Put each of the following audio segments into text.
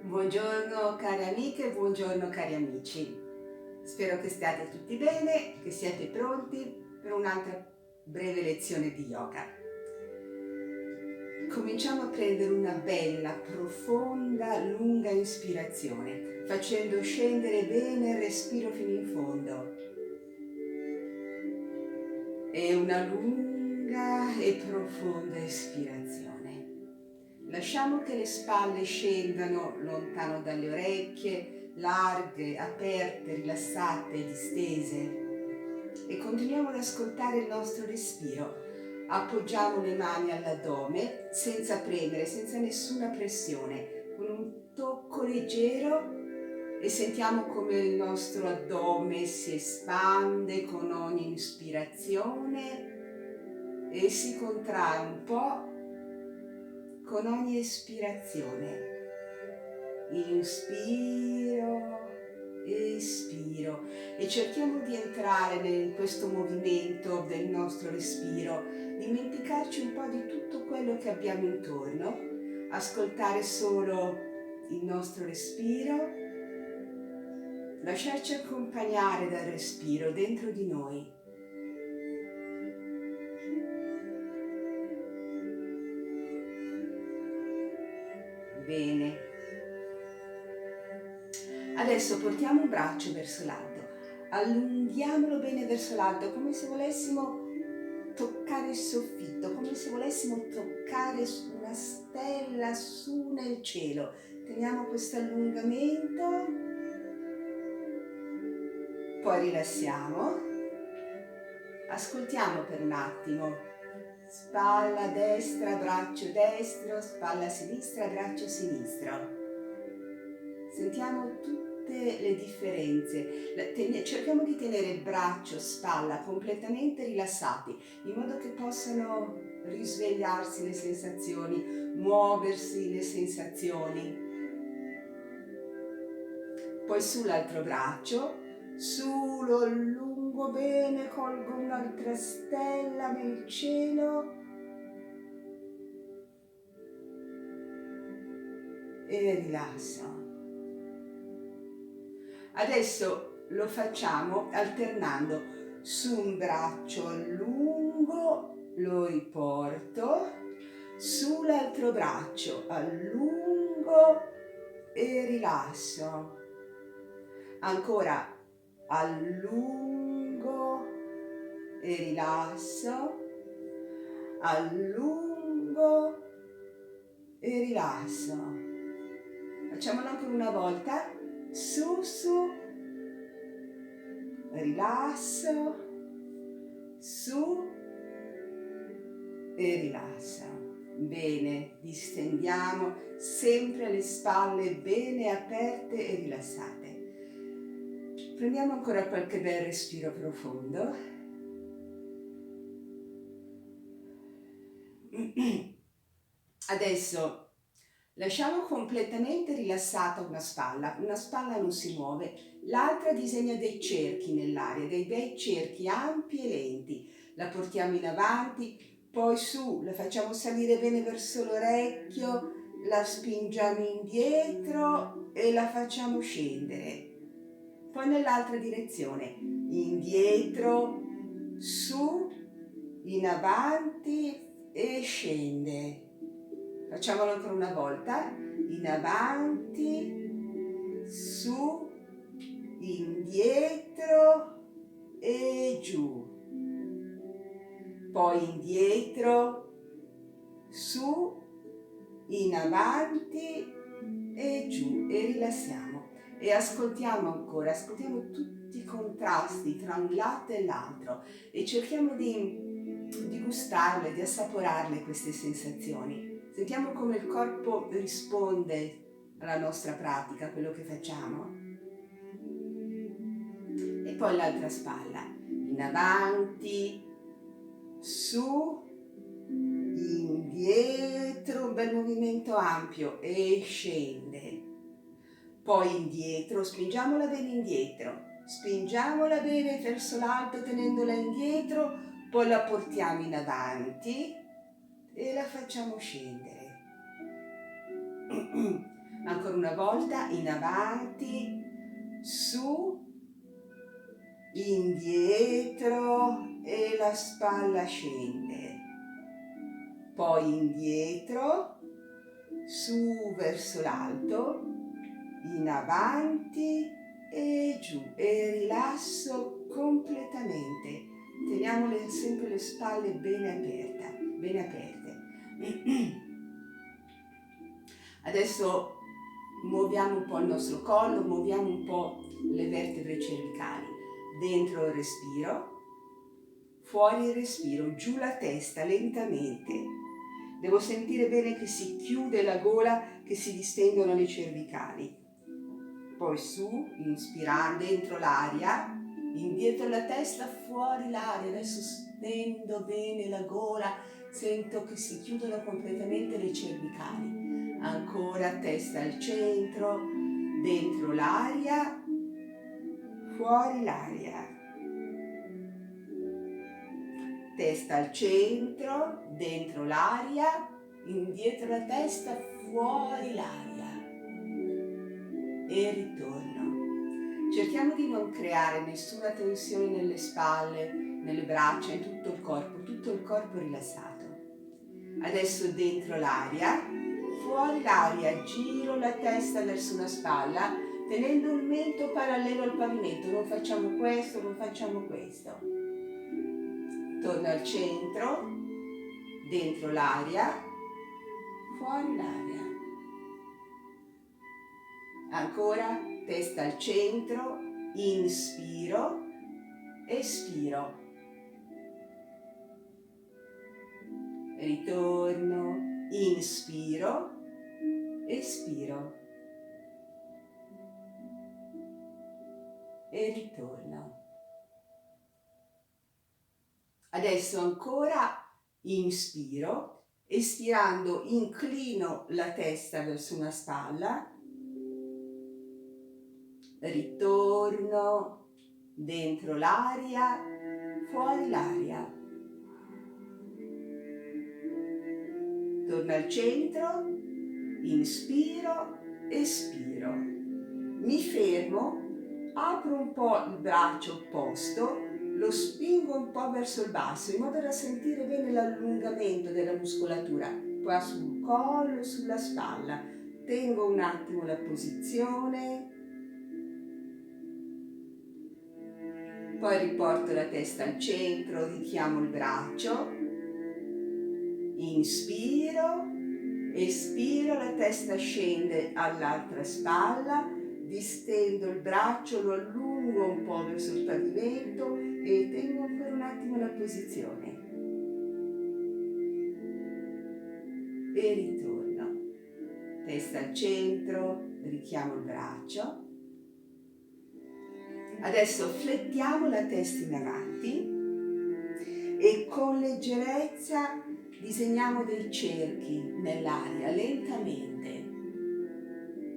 Buongiorno cari amiche, buongiorno cari amici. Spero che stiate tutti bene, che siate pronti per un'altra breve lezione di yoga. Cominciamo a prendere una bella, profonda, lunga ispirazione, facendo scendere bene il respiro fino in fondo. E una lunga e profonda espirazione. Lasciamo che le spalle scendano lontano dalle orecchie, larghe, aperte, rilassate, distese. E continuiamo ad ascoltare il nostro respiro. Appoggiamo le mani all'addome senza premere, senza nessuna pressione, con un tocco leggero, e sentiamo come il nostro addome si espande con ogni ispirazione e si contrae un po' con ogni espirazione. Inspiro, espiro, e cerchiamo di entrare in questo movimento del nostro respiro, dimenticarci un po' di tutto quello che abbiamo intorno, ascoltare solo il nostro respiro, lasciarci accompagnare dal respiro dentro di noi. Bene. Adesso portiamo un braccio verso l'alto, allunghiamolo bene verso l'alto, come se volessimo toccare il soffitto, come se volessimo toccare una stella su nel cielo. Teniamo questo allungamento, poi rilassiamo, ascoltiamo per un attimo. Spalla destra, braccio destro, spalla sinistra, braccio sinistro. Sentiamo tutte le differenze. Cerchiamo di tenere il braccio, spalla completamente rilassati, in modo che possano risvegliarsi le sensazioni, muoversi le sensazioni. Poi sull'altro braccio, su, lo allungo bene, colgo un'altra stella nel cielo e rilasso. Adesso lo facciamo alternando: su un braccio allungo, lo riporto, sull'altro braccio allungo e rilasso. Ancora allungo e rilasso, allungo e rilasso. Facciamolo ancora una volta. Su, su, rilasso, su e rilasso. Bene, distendiamo sempre le spalle bene aperte e rilassate. Prendiamo ancora qualche bel respiro profondo. Adesso lasciamo completamente rilassata una spalla non si muove, l'altra disegna dei cerchi nell'aria, dei bei cerchi ampi e lenti. La portiamo in avanti, poi su, la facciamo salire bene verso l'orecchio, la spingiamo indietro e la facciamo scendere. Poi nell'altra direzione, indietro, su, in avanti e scende. Facciamolo ancora una volta, in avanti, su, indietro e giù. Poi indietro, su, in avanti e giù, e rilassiamo. E ascoltiamo ancora, ascoltiamo tutti i contrasti tra un lato e l'altro e cerchiamo di gustarle, di assaporarle queste sensazioni. Sentiamo come il corpo risponde alla nostra pratica, a quello che facciamo. E poi l'altra spalla, in avanti, su, indietro, un bel movimento ampio e scende. Poi indietro, spingiamola bene indietro, spingiamola bene verso l'alto tenendola indietro, poi la portiamo in avanti e la facciamo scendere. Ancora una volta, in avanti, su, indietro e la spalla scende. Poi indietro, su verso l'alto, in avanti e giù, e rilasso completamente. Teniamo sempre le spalle bene aperte. Adesso muoviamo un po' il nostro collo, muoviamo un po' le vertebre cervicali. Dentro il respiro, fuori il respiro, giù la testa lentamente. Devo sentire bene che si chiude la gola, che si distendono le cervicali. Poi su, inspirando dentro l'aria, indietro la testa, fuori l'aria. Adesso stendo bene la gola, sento che si chiudono completamente le cervicali. Ancora testa al centro, dentro l'aria, fuori l'aria. Testa al centro, dentro l'aria, indietro la testa, fuori l'aria. E ritorno. Cerchiamo di non creare nessuna tensione nelle spalle, nelle braccia, in tutto il corpo rilassato. Adesso dentro l'aria, fuori l'aria, giro la testa verso una spalla, tenendo il mento parallelo al pavimento, non facciamo questo, non facciamo questo. Torno al centro, dentro l'aria, fuori l'aria. Ancora, testa al centro, inspiro, espiro. Ritorno, inspiro, espiro. E ritorno. Adesso ancora inspiro, espirando inclino la testa verso una spalla, ritorno, dentro l'aria, fuori l'aria. Torno al centro, inspiro, espiro. Mi fermo, apro un po' il braccio opposto, lo spingo un po' verso il basso in modo da sentire bene l'allungamento della muscolatura qua sul collo, sulla spalla. Tengo un attimo la posizione, poi riporto la testa al centro, richiamo il braccio, inspiro, espiro, la testa scende all'altra spalla, distendo il braccio, lo allungo un po' verso il pavimento e tengo ancora un attimo la posizione. E ritorno. Testa al centro, richiamo il braccio. Adesso flettiamo la testa in avanti e con leggerezza disegniamo dei cerchi nell'aria, lentamente.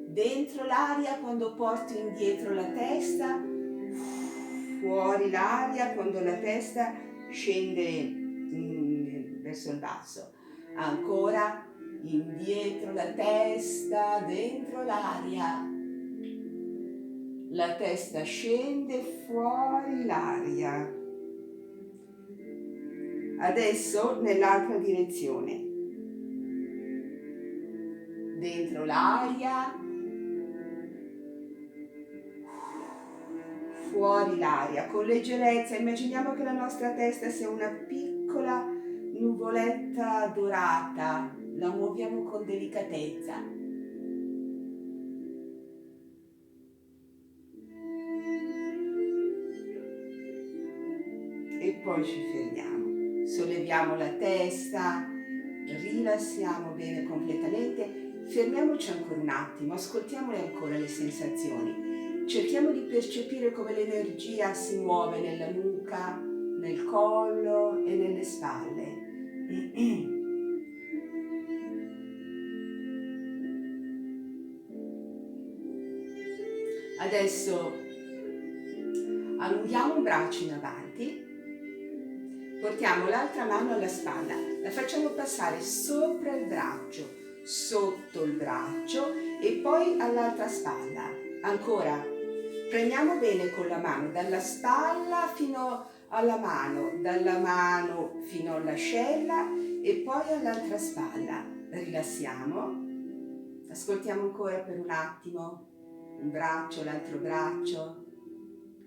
Dentro l'aria quando porto indietro la testa, fuori l'aria quando la testa scende verso il basso. Ancora indietro la testa, dentro l'aria. La testa scende, fuori l'aria. Adesso nell'altra direzione. Dentro l'aria, fuori l'aria, con leggerezza. Immaginiamo che la nostra testa sia una piccola nuvoletta dorata, la muoviamo con delicatezza. E poi ci fermiamo, solleviamo la testa, rilassiamo bene completamente, fermiamoci ancora un attimo, ascoltiamole ancora le sensazioni, cerchiamo di percepire come l'energia si muove nella nuca, nel collo e nelle spalle. Adesso allunghiamo un braccio in avanti, portiamo l'altra mano alla spalla, la facciamo passare sopra il braccio, sotto il braccio e poi all'altra spalla. Ancora, premiamo bene con la mano, dalla spalla fino alla mano, dalla mano fino all'ascella e poi all'altra spalla. Rilassiamo, ascoltiamo ancora per un attimo un braccio, l'altro braccio,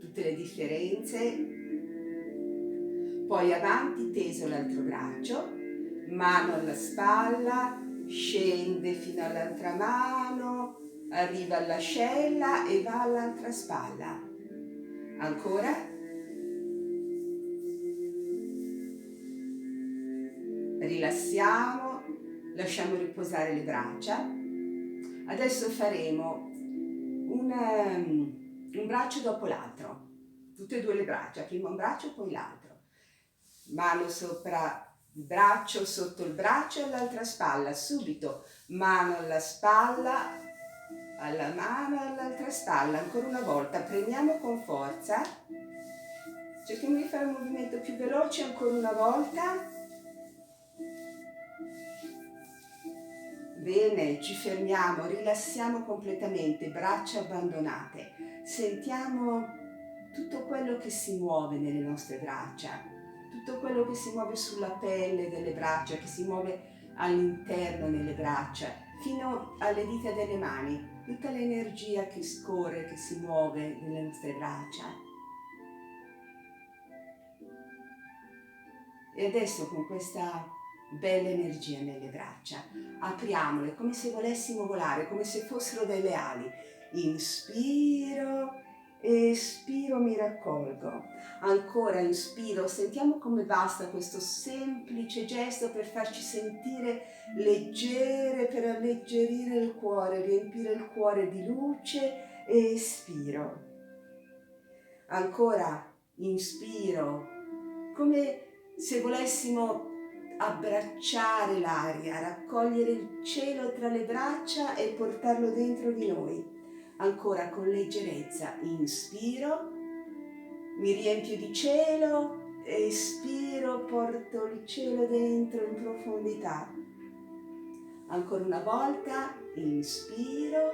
tutte le differenze. Poi avanti teso l'altro braccio, mano alla spalla, scende fino all'altra mano, arriva all'ascella e va all'altra spalla. Ancora. Rilassiamo, lasciamo riposare le braccia. Adesso faremo un braccio dopo l'altro, tutte e due le braccia, prima un braccio poi l'altro. Mano sopra il braccio, sotto il braccio e all'altra spalla, subito mano alla spalla, alla mano e all'altra spalla, ancora una volta, premiamo con forza, cerchiamo di fare un movimento più veloce, ancora una volta. Bene, ci fermiamo, rilassiamo completamente, braccia abbandonate, sentiamo tutto quello che si muove nelle nostre braccia, tutto quello che si muove sulla pelle delle braccia, che si muove all'interno nelle braccia, fino alle dita delle mani, tutta l'energia che scorre, che si muove nelle nostre braccia. E adesso con questa bella energia nelle braccia, apriamole come se volessimo volare, come se fossero delle ali. Inspiro, espiro, mi raccolgo. Ancora inspiro, sentiamo come basta questo semplice gesto per farci sentire leggere, per alleggerire il cuore, riempire il cuore di luce e espiro. Ancora inspiro, come se volessimo abbracciare l'aria, raccogliere il cielo tra le braccia e portarlo dentro di noi. Ancora con leggerezza, inspiro, mi riempio di cielo, espiro, porto il cielo dentro in profondità. Ancora una volta, inspiro,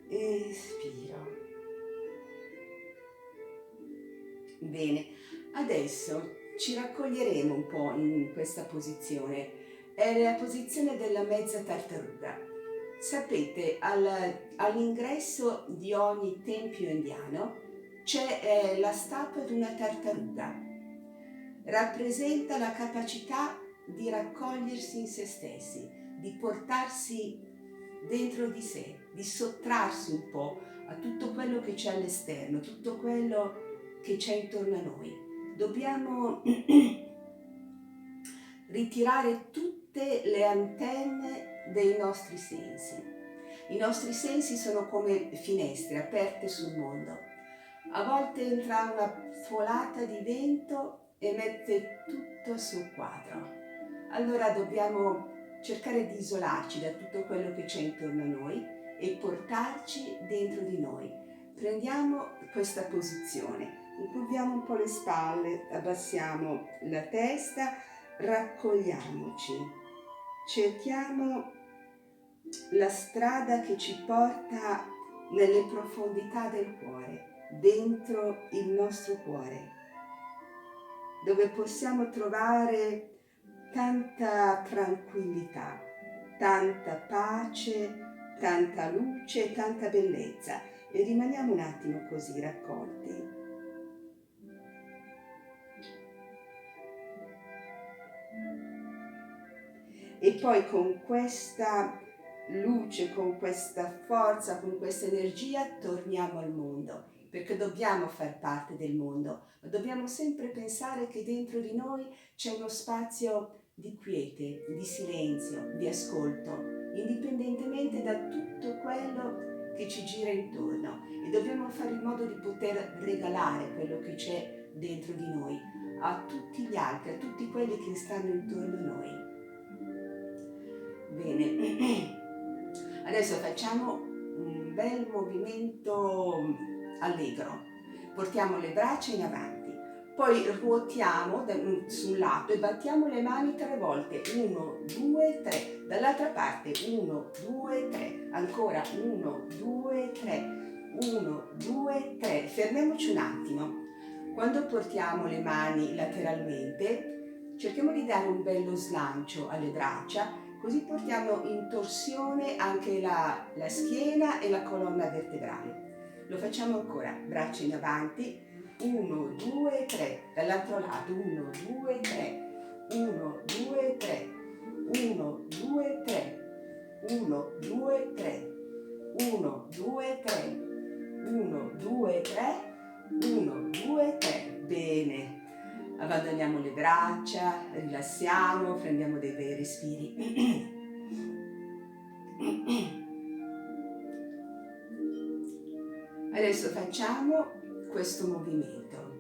espiro. Bene, adesso ci raccoglieremo un po' in questa posizione. È la posizione della mezza tartaruga. Sapete, all'ingresso di ogni tempio indiano c'è la statua di una tartaruga. Rappresenta la capacità di raccogliersi in se stessi, di portarsi dentro di sé, di sottrarsi un po' a tutto quello che c'è all'esterno, tutto quello che c'è intorno a noi. Dobbiamo ritirare tutte le antenne dei nostri sensi. I nostri sensi sono come finestre aperte sul mondo. A volte entra una folata di vento e mette tutto sul quadro. Allora dobbiamo cercare di isolarci da tutto quello che c'è intorno a noi e portarci dentro di noi. Prendiamo questa posizione. Incurviamo un po' le spalle, abbassiamo la testa, raccogliamoci, cerchiamo la strada che ci porta nelle profondità del cuore, dentro il nostro cuore, dove possiamo trovare tanta tranquillità, tanta pace, tanta luce, tanta bellezza. E rimaniamo un attimo così raccolti. E poi con questa luce, con questa forza, con questa energia torniamo al mondo, perché dobbiamo far parte del mondo, ma dobbiamo sempre pensare che dentro di noi c'è uno spazio di quiete, di silenzio, di ascolto, indipendentemente da tutto quello che ci gira intorno, e dobbiamo fare in modo di poter regalare quello che c'è dentro di noi a tutti gli altri, a tutti quelli che stanno intorno a noi. Bene, adesso facciamo un bel movimento allegro. Portiamo le braccia in avanti, Poi ruotiamo sul lato e battiamo le mani 3 volte, 1, 2, 3, dall'altra parte 1, 2, 3, ancora 1, 2, 3, 1, 2, 3, fermiamoci un attimo. Quando portiamo le mani lateralmente, cerchiamo di dare un bello slancio alle braccia, così portiamo in torsione anche la schiena e la colonna vertebrale. Lo facciamo ancora, braccia in avanti, 1, 2, 3, dall'altro lato, 1, 2, 3, 1, 2, 3, 1, 2, 3, 1, 2, 3, 1, 2, 3, 1, 2, 3, 1, 2, 3, bene. Abbandoniamo le braccia, rilassiamo, prendiamo dei bei respiri. Adesso facciamo questo movimento.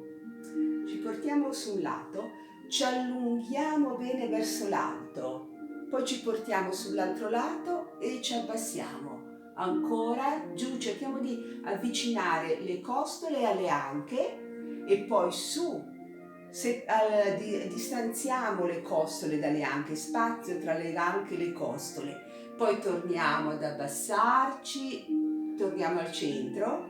Ci portiamo sul lato, ci allunghiamo bene verso l'alto, poi ci portiamo sull'altro lato e ci abbassiamo. Ancora giù, cerchiamo di avvicinare le costole alle anche e poi su. Distanziamo le costole dalle anche, spazio tra le anche e le costole, poi torniamo ad abbassarci, torniamo al centro,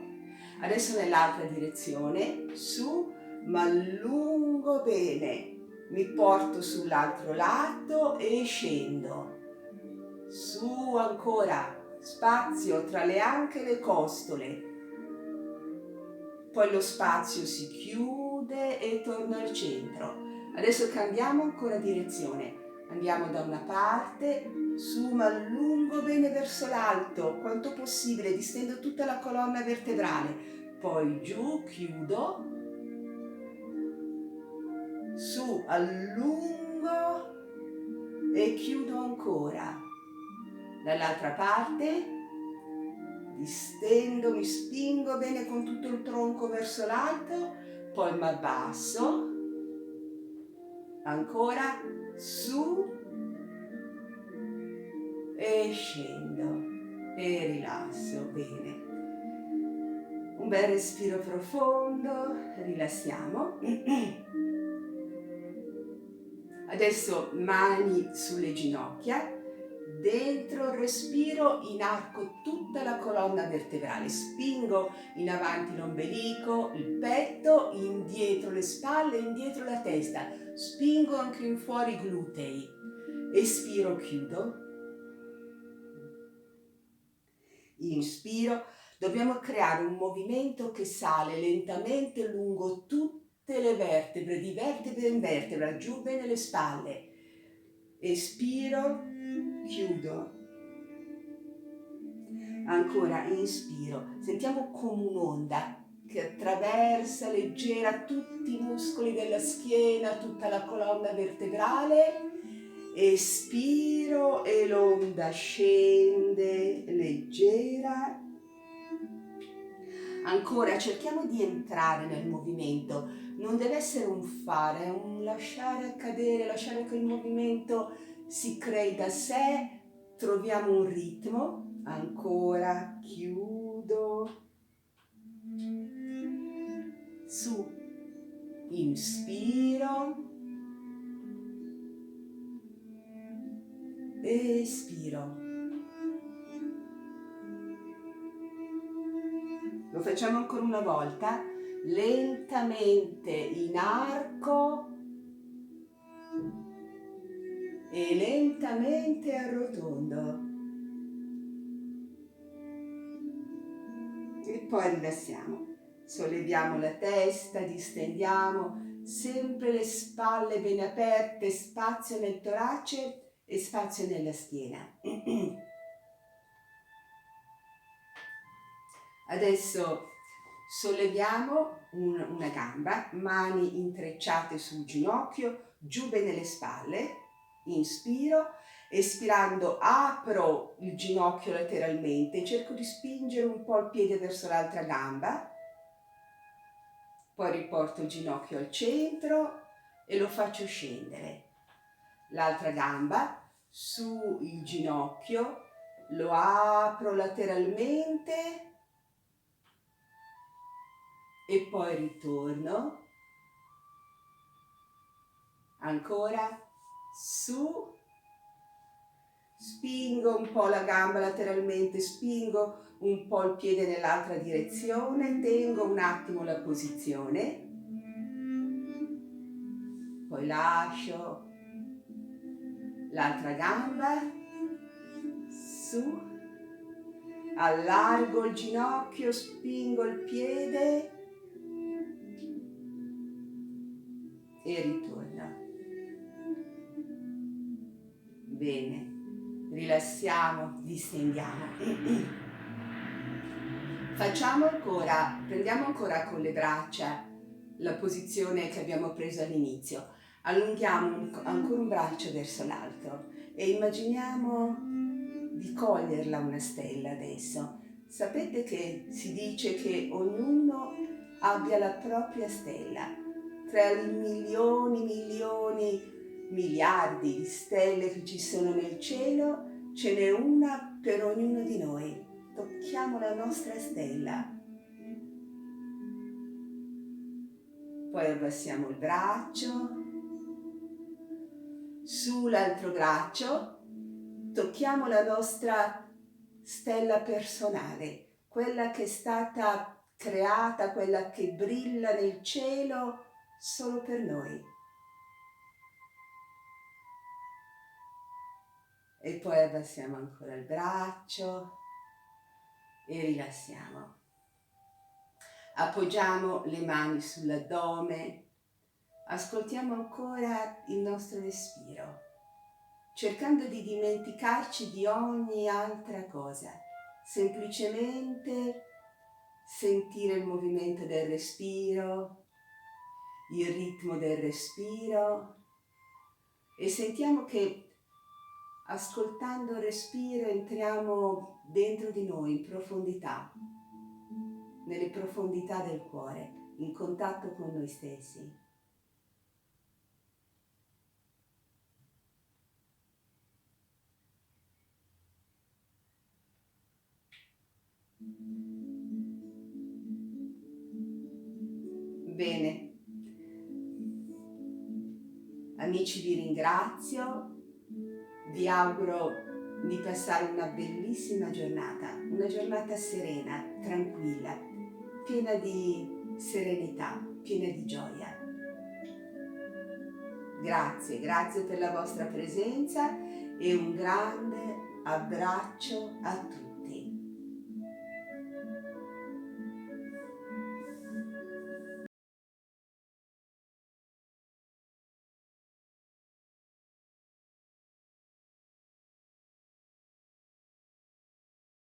adesso nell'altra direzione, su, ma allungo bene, mi porto sull'altro lato e scendo, su ancora, spazio tra le anche e le costole, poi lo spazio si chiude e torna al centro. Adesso cambiamo ancora direzione, andiamo da una parte, su ma allungo bene verso l'alto, quanto possibile, distendo tutta la colonna vertebrale, poi giù, chiudo, su, allungo e chiudo ancora. Dall'altra parte, distendo, mi spingo bene con tutto il tronco verso l'alto, poi mi abbasso, ancora su e scendo e rilasso, bene. Un bel respiro profondo, rilassiamo. Adesso mani sulle ginocchia, dentro il respiro inarco tutta la colonna vertebrale, spingo in avanti l'ombelico, il petto, indietro le spalle, indietro la testa, spingo anche in fuori i glutei, espiro, chiudo, inspiro, dobbiamo creare un movimento che sale lentamente lungo tutte le vertebre, di vertebra in vertebra, giù bene le spalle, espiro, chiudo, ancora inspiro, sentiamo come un'onda che attraversa leggera tutti i muscoli della schiena, tutta la colonna vertebrale, espiro e l'onda scende leggera, ancora cerchiamo di entrare nel movimento, non deve essere un fare, è un lasciare accadere, lasciare che il movimento si crei da sé, troviamo un ritmo, ancora chiudo, su, inspiro, espiro. Lo facciamo ancora una volta, lentamente in arco e lentamente arrotondo. E poi rilassiamo, solleviamo la testa, distendiamo, sempre le spalle ben aperte, spazio nel torace e spazio nella schiena. Adesso solleviamo una gamba, mani intrecciate sul ginocchio, giù bene le spalle, inspiro, espirando apro il ginocchio lateralmente, cerco di spingere un po' il piede verso l'altra gamba, poi riporto il ginocchio al centro e lo faccio scendere. L'altra gamba su il ginocchio, lo apro lateralmente e poi ritorno Ancora, su, spingo un po' la gamba lateralmente, spingo un po' il piede nell'altra direzione, tengo un attimo la posizione, poi lascio l'altra gamba, su, allargo il ginocchio, spingo il piede e ritorno. Bene, rilassiamo, distendiamo. Facciamo ancora, prendiamo ancora con le braccia la posizione che abbiamo preso all'inizio. Allunghiamo ancora un braccio verso l'altro e immaginiamo di coglierla una stella adesso. Sapete che si dice che ognuno abbia la propria stella. Tra i milioni, miliardi di stelle che ci sono nel cielo, ce n'è una per ognuno di noi. Tocchiamo la nostra stella. Poi abbassiamo il braccio, su l'altro braccio, tocchiamo la nostra stella personale, quella che è stata creata, quella che brilla nel cielo solo per noi. E poi abbassiamo ancora il braccio e rilassiamo. Appoggiamo le mani sull'addome, ascoltiamo ancora il nostro respiro, cercando di dimenticarci di ogni altra cosa, semplicemente sentire il movimento del respiro, il ritmo del respiro e sentiamo che ascoltando il respiro entriamo dentro di noi in profondità, nelle profondità del cuore, in contatto con noi stessi. Bene, amici, vi ringrazio, vi auguro di passare una bellissima giornata, una giornata serena, tranquilla, piena di serenità, piena di gioia. Grazie, grazie per la vostra presenza e un grande abbraccio a tutti.